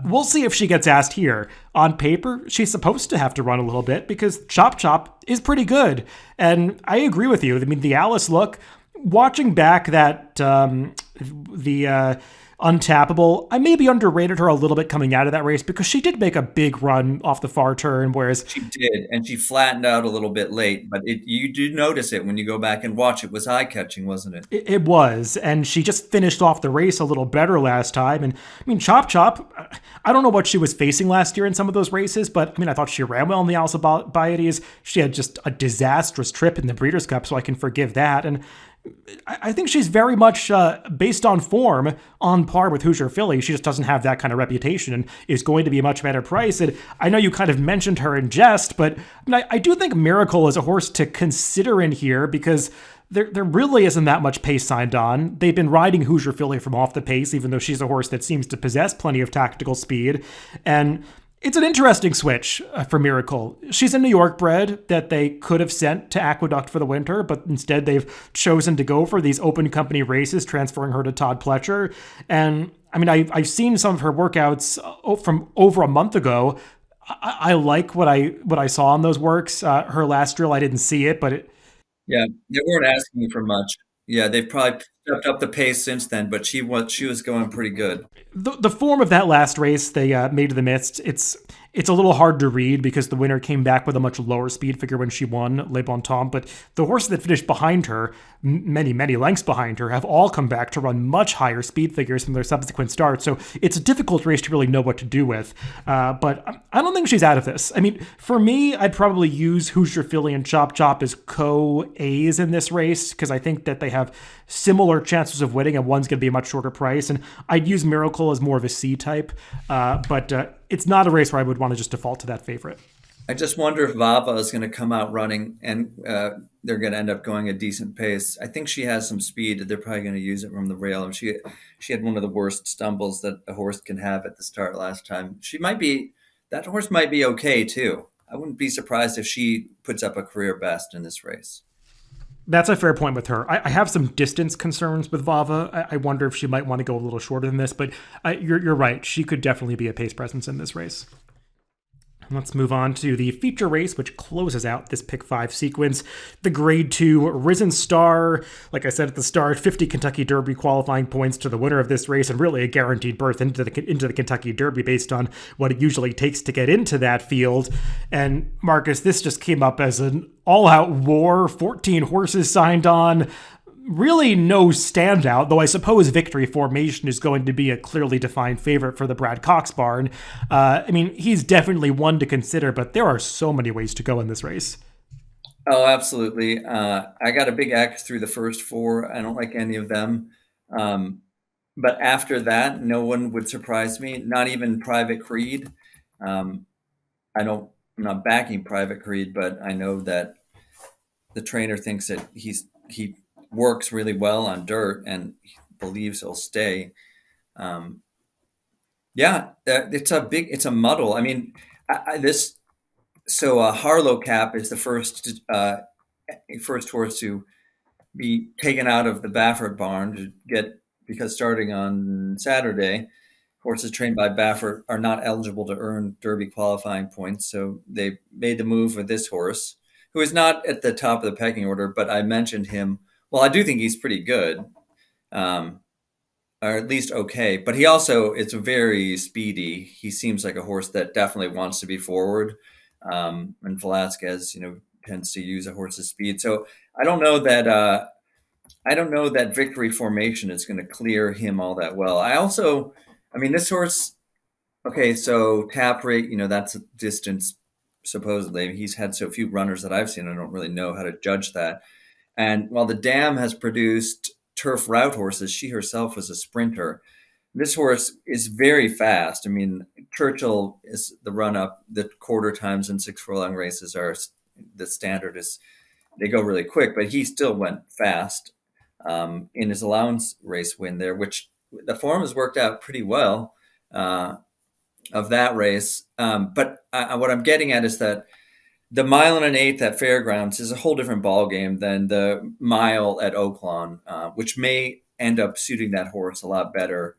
[SPEAKER 1] We'll see if she gets asked here. On paper, she's supposed to have to run a little bit because Chop Chop is pretty good. And I agree with you. I mean, the Alice look, watching back that the Untappable, I maybe underrated her a little bit coming out of that race because she did make a big run off the far turn, whereas
[SPEAKER 2] she did, and she flattened out a little bit late. But you do notice it when you go back and watch. It was eye-catching, wasn't it?
[SPEAKER 1] It was, and she just finished off the race a little better last time. And I mean, Chop Chop, I don't know what she was facing last year in some of those races, but I mean, I thought she ran well in the Alcibiades. She had just a disastrous trip in the Breeders' Cup, so I can forgive that. And I think she's very much, based on form, on par with Hoosier Philly. She just doesn't have that kind of reputation and is going to be a much better price. And I know you kind of mentioned her in jest, but I do think Miracle is a horse to consider in here because there really isn't that much pace signed on. They've been riding Hoosier Philly from off the pace, even though she's a horse that seems to possess plenty of tactical speed. And it's an interesting switch for Miracle. She's a New York bred that they could have sent to Aqueduct for the winter, but instead they've chosen to go for these open company races, transferring her to Todd Pletcher. And I mean, I've seen some of her workouts from over a month ago. I like what I saw on those works. Her last drill, I didn't see it, but
[SPEAKER 2] yeah, they weren't asking for much. Yeah, they've probably stepped up the pace since then, but she was going pretty good.
[SPEAKER 1] The form of that last race they made to the Mist, it's a little hard to read because the winner came back with a much lower speed figure when she won Le Bon Temps, but the horses that finished behind her, many lengths behind her, have all come back to run much higher speed figures from their subsequent starts, so it's a difficult race to really know what to do with. But I don't think she's out of this. I mean, for me, I'd probably use Hoosier Philly and Chop Chop as co-A's in this race because I think that they have similar chances of winning and one's going to be a much shorter price, and I'd use Miracle as more of a C type, but it's not a race where I would want to just default to that favorite.
[SPEAKER 2] I just wonder if Vava is going to come out running and they're going to end up going a decent pace. I think she has some speed. They're probably going to use it from the rail. And she had one of the worst stumbles that a horse can have at the start last time. That horse might be okay too. I wouldn't be surprised if she puts up a career best in this race.
[SPEAKER 1] That's a fair point with her. I have some distance concerns with Vava. I wonder if she might want to go a little shorter than this, but you're right. She could definitely be a pace presence in this race. Let's move on to the feature race, which closes out this pick 5 sequence. The grade 2 Risen Star. Like I said at the start, 50 Kentucky Derby qualifying points to the winner of this race, and really a guaranteed berth into the Kentucky Derby based on what it usually takes to get into that field. And Marcus, this just came up as an all-out war. 14 horses signed on. Really no standout, though I suppose Victory Formation is going to be a clearly defined favorite for the Brad Cox barn. He's definitely one to consider, but there are so many ways to go in this race.
[SPEAKER 2] Oh, absolutely. I got a big X through the first 4. I don't like any of them. But after that, no one would surprise me, not even Private Creed. I'm not backing Private Creed, but I know that the trainer thinks that he works really well on dirt and believes he'll stay. It's a muddle. I mean, Harlow Cap is the first horse to be taken out of the Baffert barn because starting on Saturday, horses trained by Baffert are not eligible to earn Derby qualifying points. So they made the move with this horse, who is not at the top of the pecking order, but I mentioned him. Well, I do think he's pretty good, or at least okay. But he also is very speedy. He seems like a horse that definitely wants to be forward. And Velasquez, tends to use a horse's speed. So I don't know that Victory Formation is going to clear him all that well. This horse. Okay, so tap rate, that's a distance. Supposedly, he's had so few runners that I've seen. I don't really know how to judge that. And while the dam has produced turf route horses, she herself was a sprinter. This horse is very fast. Churchill is the run-up. The quarter times in 6 furlong races are the standard. They go really quick, but he still went fast in his allowance race win there, which the form has worked out pretty well of that race. But what I'm getting at is that the 1 1/8 at Fairgrounds is a whole different ballgame than the mile at Oaklawn, which may end up suiting that horse a lot better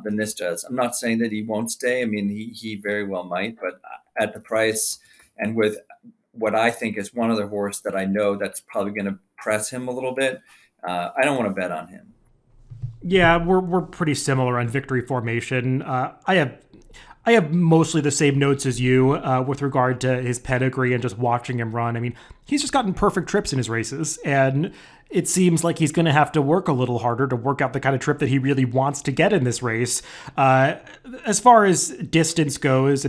[SPEAKER 2] than this does. I'm not saying that he won't stay. He very well might, but at the price and with what I think is one other horse that I know that's probably going to press him a little bit, I don't want to bet on him.
[SPEAKER 1] Yeah, we're pretty similar on Victory Formation. I have mostly the same notes as you with regard to his pedigree and just watching him run. He's just gotten perfect trips in his races, and it seems like he's going to have to work a little harder to work out the kind of trip that he really wants to get in this race. As far as distance goes,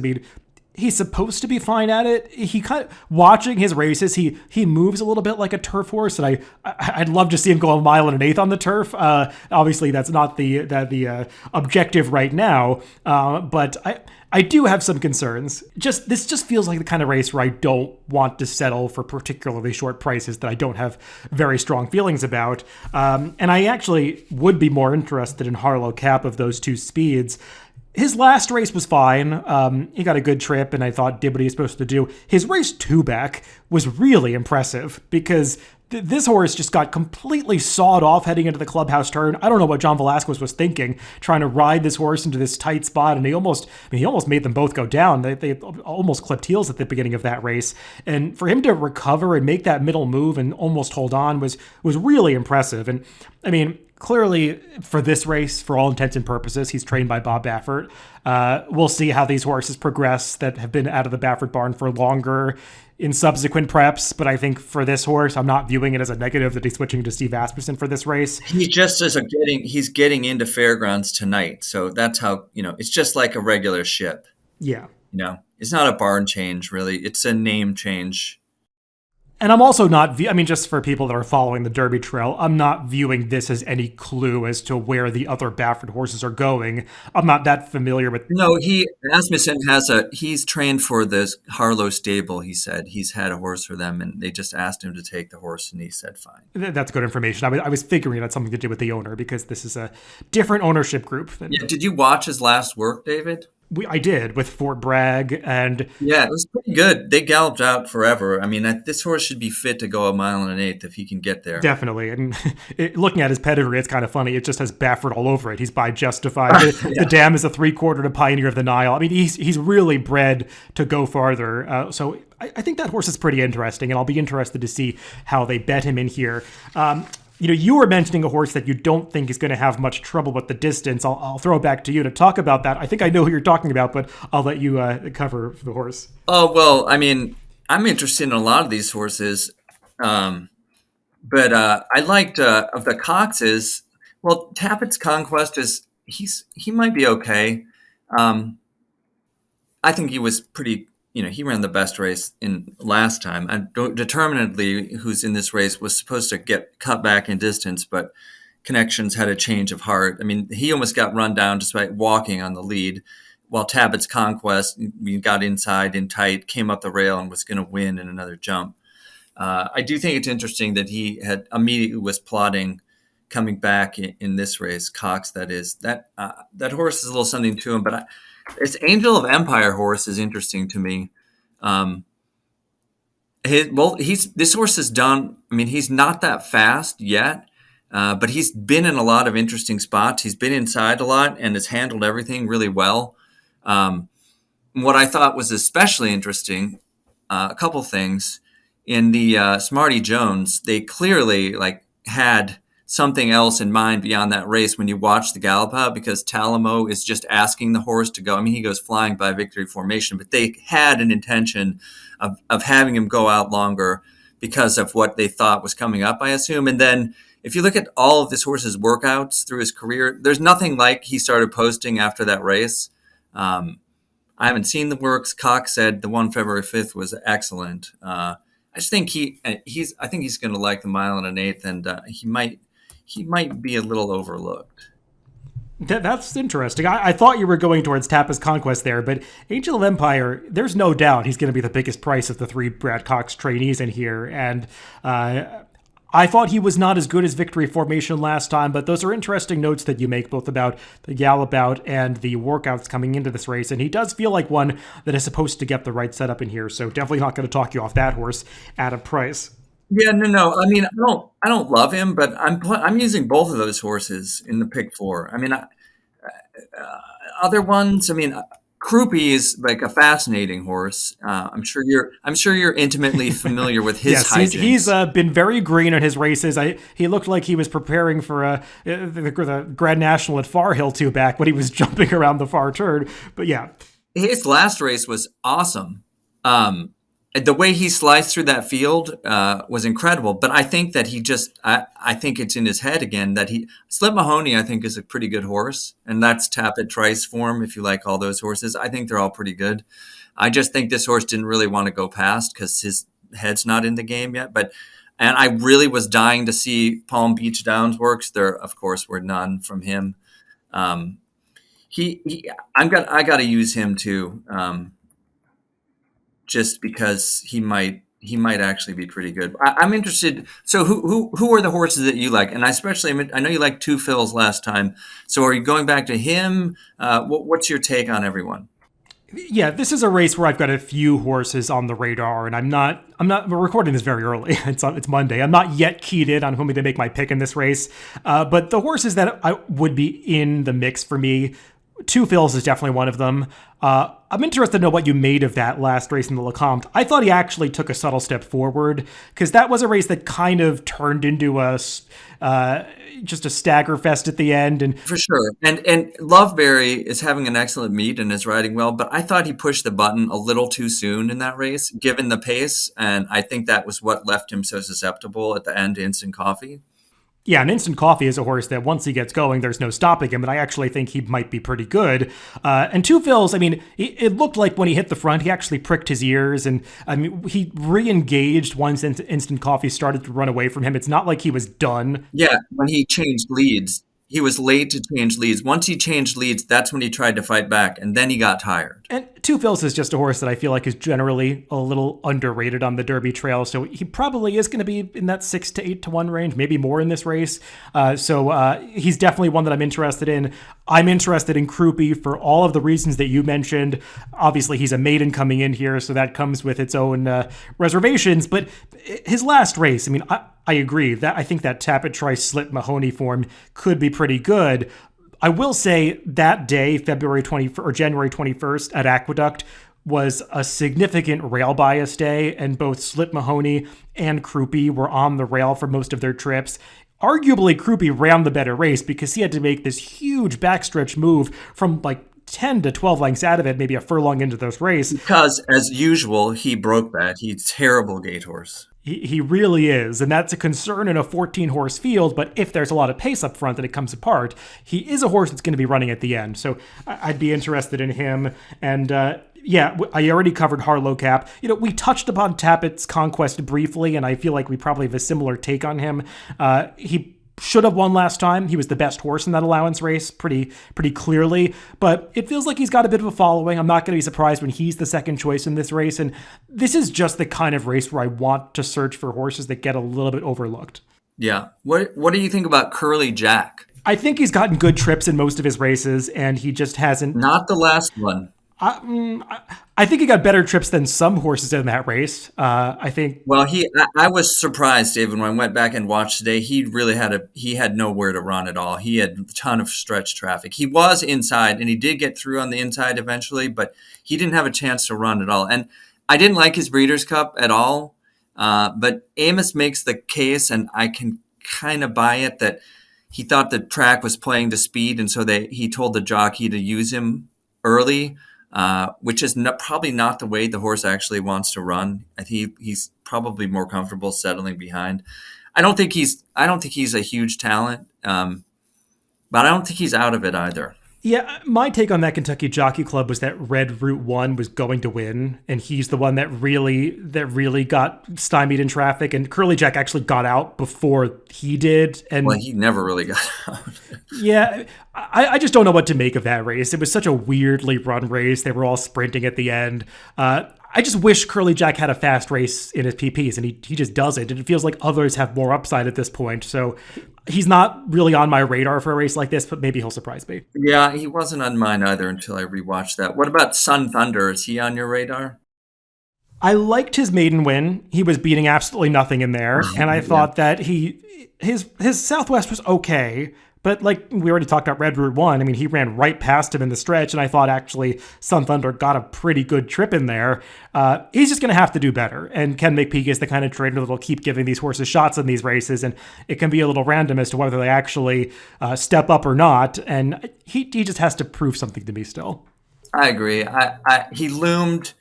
[SPEAKER 1] he's supposed to be fine at it. He watching his races, he moves a little bit like a turf horse, and I'd love to see him go 1 1/8 on the turf. Obviously, that's not the objective right now, but I do have some concerns. This just feels like the kind of race where I don't want to settle for particularly short prices that I don't have very strong feelings about. And I actually would be more interested in Harlow Cap of those two speeds. His last race was fine. He got a good trip and I thought did what he was supposed to do. His race 2 back was really impressive because this horse just got completely sawed off heading into the clubhouse turn. I don't know what John Velasquez was thinking, trying to ride this horse into this tight spot, and he almost made them both go down. They almost clipped heels at the beginning of that race, and for him to recover and make that middle move and almost hold on was really impressive. And clearly, for this race, for all intents and purposes, he's trained by Bob Baffert. We'll see how these horses progress that have been out of the Baffert barn for longer in subsequent preps. But I think for this horse, I'm not viewing it as a negative that he's switching to Steve Asmussen for this race.
[SPEAKER 2] He's getting into Fairgrounds tonight. So that's how, it's just like a regular ship.
[SPEAKER 1] Yeah.
[SPEAKER 2] It's not a barn change, really. It's a name change.
[SPEAKER 1] And I'm also not, I mean, just for people that are following the Derby Trail, I'm not viewing this as any clue as to where the other Baffert horses are going. I'm not that familiar with.
[SPEAKER 2] No, Rasmussen he's trained for this Harlow stable. He said he's had a horse for them, and they just asked him to take the horse, and he said fine.
[SPEAKER 1] That's good information. I was figuring it had something to do with the owner because this is a different ownership group.
[SPEAKER 2] Yeah, did you watch his last work, David?
[SPEAKER 1] I did with Fort Bragg, and
[SPEAKER 2] Yeah, it was pretty good. They galloped out forever. I mean, this horse should be fit to go a mile and an eighth if he can get there.
[SPEAKER 1] definitely. And looking at his pedigree, it's kind of funny. It just has Baffert all over it. He's by Justified. The Dam is a 3/4 to Pioneer of the Nile. I mean, he's really bred to go farther. So I think that horse is pretty interesting, and I'll be interested to see how they bet him in here. You were mentioning a horse that you don't think is going to have much trouble with the distance. I'll throw it back to you to talk about that. I think I know who you're talking about, but I'll let you cover the horse.
[SPEAKER 2] Oh, well, I mean, I'm interested in a lot of these horses. But I liked of the Coxes. Well, Tappett's Conquest he might be okay. I think he was pretty. He ran the best race in last time. And Determinedly, who's in this race, was supposed to get cut back in distance, but Connections had a change of heart. I mean, he almost got run down despite walking on the lead, while Tappett's Conquest got inside in tight, came up the rail, and was going to win in another jump. I do think it's interesting that he had immediately was plotting coming back in this race. Cox, that is. That horse is a little something to him, but this Angel of Empire horse is interesting to me. This horse is done. I mean, he's not that fast yet, but he's been in a lot of interesting spots. He's been inside a lot and has handled everything really well. What I thought was especially interesting, a couple things in the Smarty Jones, they clearly had something else in mind beyond that race when you watch the gallop out, because Talamo is just asking the horse to go. I mean, he goes flying by victory formation, but they had an intention of having him go out longer because of what they thought was coming up, I assume. And then if you look at all of this horse's workouts through his career, there's nothing like he started posting after that race. I haven't seen the works. Cox said the one February 5th was excellent. I just think he's going to like the mile and an eighth, and he might be a little overlooked.
[SPEAKER 1] That's interesting. I thought you were going towards Tappa's Conquest there, but Angel of Empire, there's no doubt he's going to be the biggest price of the three Brad Cox trainees in here. And I thought he was not as good as Victory Formation last time, but those are interesting notes that you make both about the gallop out and the workouts coming into this race. And he does feel like one that is supposed to get the right setup in here. So definitely not going to talk you off that horse at a price.
[SPEAKER 2] Yeah, no. I mean, I don't love him, but I'm using both of those horses in the pick four. I mean, other ones. I mean, Krupe is like a fascinating horse. I'm sure you're intimately familiar with his
[SPEAKER 1] yes,
[SPEAKER 2] hijinks.
[SPEAKER 1] He's been very green in his races. He looked like he was preparing for the Grand National at Far Hill 2 back when he was jumping around the far turn. But yeah,
[SPEAKER 2] his last race was awesome. The way he sliced through that field was incredible. But I think that I think it's in his head again that Slip Mahoney, I think, is a pretty good horse. And that's Tappet Trice form, if you like all those horses. I think they're all pretty good. I just think this horse didn't really want to go past because his head's not in the game yet. And I really was dying to see Palm Beach Downs works. There, of course, were none from him. I got to use him too. Just because he might actually be pretty good. I'm interested. So who are the horses that you like? And I know you liked Two Phils last time. So are you going back to him? What's your take on everyone?
[SPEAKER 1] Yeah, this is a race where I've got a few horses on the radar, and I'm not. We're recording this very early. It's Monday. I'm not yet keyed in on whom to make my pick in this race. But the horses that I would be in the mix for me, Two Phils is definitely one of them. I'm interested to know what you made of that last race in the Lecomte. I thought he actually took a subtle step forward because that was a race that kind of turned into just a stagger fest at the end. And
[SPEAKER 2] for sure. And Loveberry is having an excellent meet and is riding well, but I thought he pushed the button a little too soon in that race, given the pace. And I think that was what left him so susceptible at the end to instant coffee.
[SPEAKER 1] Yeah, and Instant Coffee is a horse that once he gets going, there's no stopping him, and I actually think he might be pretty good. And Two Phil's, I mean, it looked like when he hit the front, he actually pricked his ears, and I mean, he re-engaged once Instant Coffee started to run away from him. It's not like he was done.
[SPEAKER 2] Yeah, when he changed leads, he was late to change leads. Once he changed leads, that's when he tried to fight back, and then he got tired.
[SPEAKER 1] And Two Phil's is just a horse that I feel like is generally a little underrated on the Derby trail. So he probably is going to be in that 6 to 8 to 1 range, maybe more in this race. So he's definitely one that I'm interested in. I'm interested in Croupi for all of the reasons that you mentioned. Obviously, he's a maiden coming in here, so that comes with its own reservations. But his last race, I mean, I agree that I think that Tapit Trice Slip Mahoney form could be pretty good. I will say that day, February 20th or January 21st at Aqueduct, was a significant rail bias day, and both Slip Mahoney and Croupi were on the rail for most of their trips. Arguably, Croupi ran the better race because he had to make this huge backstretch move from like 10 to 12 lengths out of it, maybe a furlong into this race.
[SPEAKER 2] Because, as usual, he broke that. He's a terrible gate horse.
[SPEAKER 1] He really is, and that's a concern in a 14-horse field, but if there's a lot of pace up front and it comes apart, he is a horse that's going to be running at the end, so I'd be interested in him. And yeah, I already covered Harlow Cap. You know, we touched upon Tapit's Conquest briefly, and I feel like we probably have a similar take on him. He should have won last time. He was the best horse in that allowance race, pretty clearly. But it feels like he's got a bit of a following. I'm not going to be surprised when he's the second choice in this race. And this is just the kind of race where I want to search for horses that get a little bit overlooked.
[SPEAKER 2] Yeah. What do you think about Curly Jack?
[SPEAKER 1] I think he's gotten good trips in most of his races, and he just hasn't.
[SPEAKER 2] Not the last one.
[SPEAKER 1] I think he got better trips than some horses in that race. I think.
[SPEAKER 2] Well, I was surprised, David, when I went back and watched today. He really had nowhere to run at all. He had a ton of stretch traffic. He was inside, and he did get through on the inside eventually, but he didn't have a chance to run at all. And I didn't like his Breeders' Cup at all. But Amos makes the case, and I can kind of buy it, that he thought the track was playing to speed, and so he told the jockey to use him early. Which is probably not the way the horse actually wants to run. He's probably more comfortable settling behind. I don't think he's a huge talent, but I don't think he's out of it either.
[SPEAKER 1] Yeah, my take on that Kentucky Jockey Club was that Red Route 1 was going to win, and he's the one that really got stymied in traffic, and Curly Jack actually got out before he did. And
[SPEAKER 2] well, he never really got out.
[SPEAKER 1] Yeah, I just don't know what to make of that race. It was such a weirdly run race. They were all sprinting at the end. I just wish Curly Jack had a fast race in his PPs, and he just doesn't. And it feels like others have more upside at this point. So he's not really on my radar for a race like this, but maybe he'll surprise me.
[SPEAKER 2] Yeah, he wasn't on mine either until I rewatched that. What about Sun Thunder? Is he on your radar?
[SPEAKER 1] I liked his maiden win. He was beating absolutely nothing in there, and I thought that his Southwest was okay. But like we already talked about Red Route 1, I mean, he ran right past him in the stretch, and I thought actually Sun Thunder got a pretty good trip in there. He's just going to have to do better. And Ken McPeak is the kind of trainer that will keep giving these horses shots in these races, and it can be a little random as to whether they actually step up or not. And he just has to prove something to me still.
[SPEAKER 2] I agree. He loomed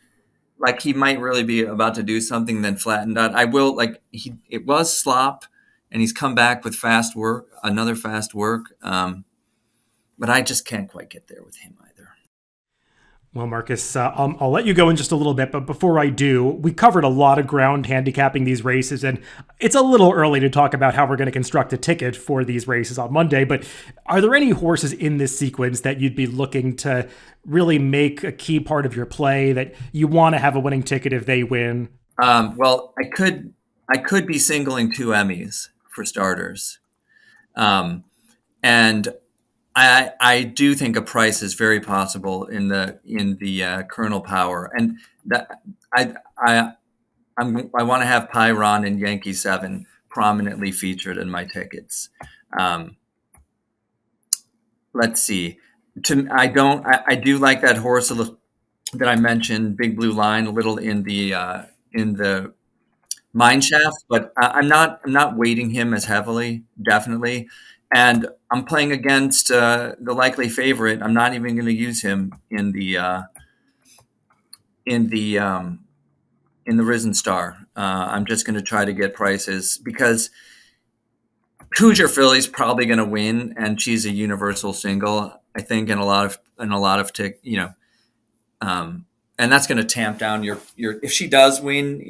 [SPEAKER 2] like he might really be about to do something, then flattened out. It was slop, and he's come back with another fast work. But I just can't quite get there with him either.
[SPEAKER 1] Well, Marcus, I'll let you go in just a little bit, but before I do, we covered a lot of ground handicapping these races, and it's a little early to talk about how we're going to construct a ticket for these races on Monday, but are there any horses in this sequence that you'd be looking to really make a key part of your play, that you want to have a winning ticket if they win?
[SPEAKER 2] Well, I could be singling 2 Emmys for starters. And I do think a price is very possible in the Colonel Power, and that I want to have Pyron and Yankee 7 prominently featured in my tickets. Let's see. I do like that horse that I mentioned, Big Blue Line, a little in the Mineshaft, but I'm not weighting him as heavily, definitely. And I'm playing against the likely favorite. I'm not even going to use him in the Risen Star. I'm just going to try to get prices because Hoosier Philly's probably going to win, and she's a universal single, I think, in a lot of and that's going to tamp down your. If she does win,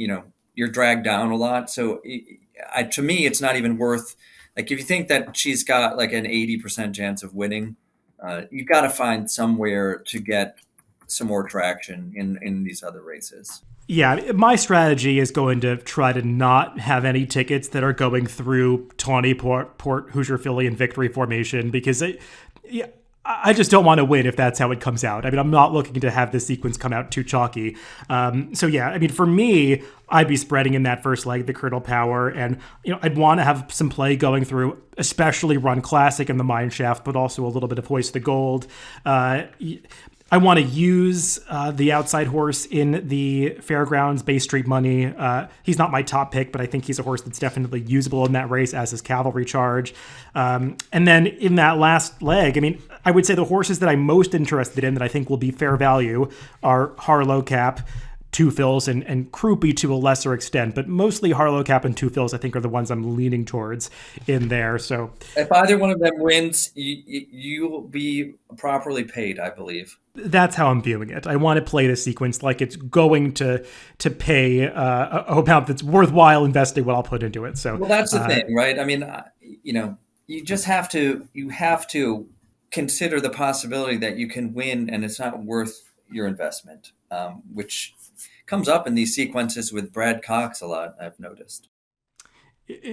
[SPEAKER 2] you're dragged down a lot. So, to me, it's not even worth. Like, if you think that she's got like an 80% chance of winning, you've got to find somewhere to get some more traction in these other races.
[SPEAKER 1] Yeah, my strategy is going to try to not have any tickets that are going through Tawny, Port, Hoosier Philly, and Victory formation, because I just don't want to win if that's how it comes out. I mean, I'm not looking to have this sequence come out too chalky. So yeah, I mean, for me, I'd be spreading in that first leg, the Colonel Power, and I'd want to have some play going through, especially Run Classic and the Mineshaft, but also a little bit of Hoist the Gold. I want to use the outside horse in the Fairgrounds, Bay Street Money. He's not my top pick, but I think he's a horse that's definitely usable in that race, as is Cavalry Charge. And then in that last leg, I mean, I would say the horses that I'm most interested in that I think will be fair value are Harlow Cap, Two Fills, and Croupy to a lesser extent, but mostly Harlow Cap and Two Fills I think are the ones I'm leaning towards in there. So
[SPEAKER 2] if either one of them wins, you will be properly paid, I believe.
[SPEAKER 1] That's how I'm viewing it. I want to play the sequence like it's going to pay a amount that's worthwhile investing what I'll put into it. So,
[SPEAKER 2] well, that's the thing, right? I mean, you just have to consider the possibility that you can win and it's not worth your investment, which comes up in these sequences with Brad Cox a lot, I've noticed.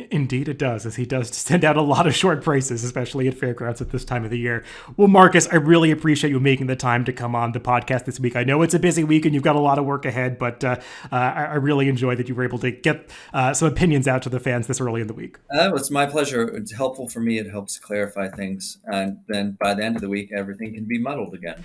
[SPEAKER 1] Indeed it does, as he does send out a lot of short prices, especially at Fairgrounds at this time of the year. Well, Marcus, I really appreciate you making the time to come on the podcast this week. I know it's a busy week and you've got a lot of work ahead, but I really enjoy that you were able to get some opinions out to the fans this early in the week.
[SPEAKER 2] It's my pleasure. It's helpful for me. It helps clarify things. And then by the end of the week, everything can be muddled again.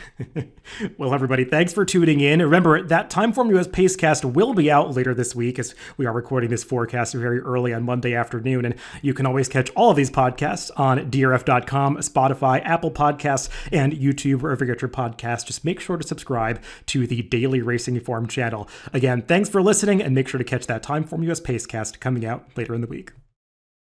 [SPEAKER 1] Well, everybody, thanks for tuning in. Remember, that TimeformUS Pacecast will be out later this week, as we are recording this forecast very early on Monday afternoon, and you can always catch all of these podcasts on DRF.com, Spotify, Apple Podcasts, and YouTube, wherever you get your podcasts. Just make sure to subscribe to the Daily Racing Form channel. Again, thanks for listening, and make sure to catch that TimeformUS Pacecast coming out later in the week.